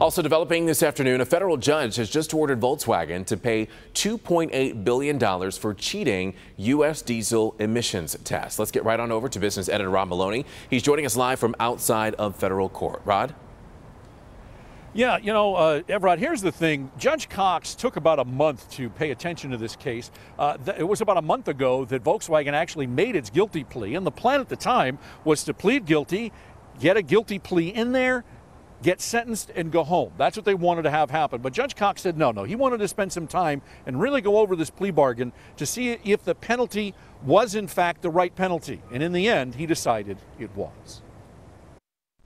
Also developing this afternoon, a federal judge has just ordered Volkswagen to pay $2.8 billion for cheating U.S. diesel emissions tests. Let's get right on over to business editor Rod Maloney. He's joining us live from outside of federal court. Rod? Yeah, Evrod, here's the thing. Judge Cox took about a month to pay attention to this case. It was about a month ago that Volkswagen actually made its guilty plea, and the plan at the time was to plead guilty, get a guilty plea in there, get sentenced, and go home. That's what they wanted to have happen. But Judge Cox said no. He wanted to spend some time and really go over this plea bargain to see if the penalty was in fact the right penalty. And in the end, he decided it was.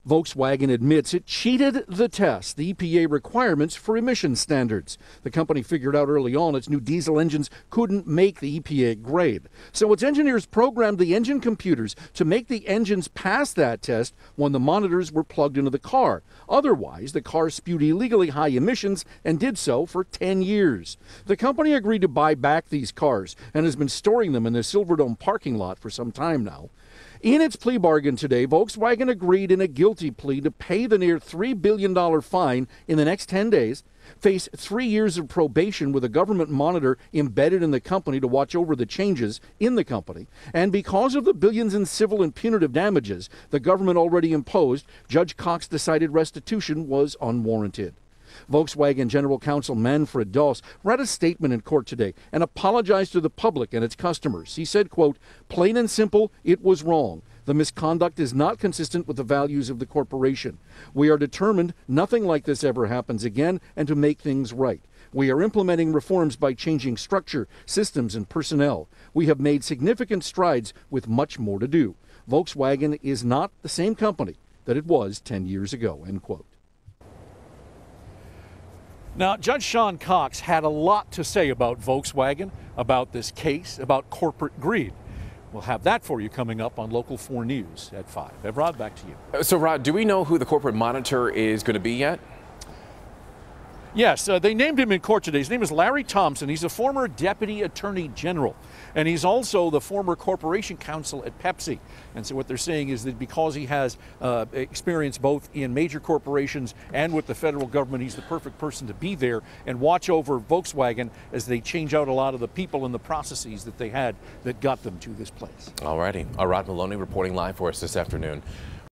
Volkswagen admits it cheated the test, the EPA requirements for emission standards. The company figured out early on its new diesel engines couldn't make the EPA grade. So its engineers programmed the engine computers to make the engines pass that test when the monitors were plugged into the car. Otherwise, the car spewed illegally high emissions and did so for 10 years. The company agreed to buy back these cars and has been storing them in the Silverdome parking lot for some time now. In its plea bargain today, Volkswagen agreed in a guilty plea to pay the near $3 billion fine in the next 10 days, face 3 years of probation with a government monitor embedded in the company to watch over the changes in the company, and because of the billions in civil and punitive damages the government already imposed, Judge Cox decided restitution was unwarranted. Volkswagen General Counsel Manfred Doss read a statement in court today and apologized to the public and its customers. He said, quote, "Plain and simple, it was wrong. The misconduct is not consistent with the values of the corporation. We are determined nothing like this ever happens again and to make things right. We are implementing reforms by changing structure, systems, and personnel. We have made significant strides with much more to do. Volkswagen is not the same company that it was 10 years ago," end quote. Now, Judge Sean Cox had a lot to say about Volkswagen, about this case, about corporate greed. We'll have that for you coming up on Local 4 News at 5. Rod, back to you. So, Rod, do we know who the corporate monitor is going to be yet? Yes, they named him in court today. His name is Larry Thompson. He's a former deputy attorney general, and he's also the former corporation counsel at Pepsi. And so what they're saying is that because he has experience both in major corporations and with the federal government, he's the perfect person to be there and watch over Volkswagen as they change out a lot of the people and the processes that they had that got them to this place. All righty. Rod Maloney reporting live for us this afternoon.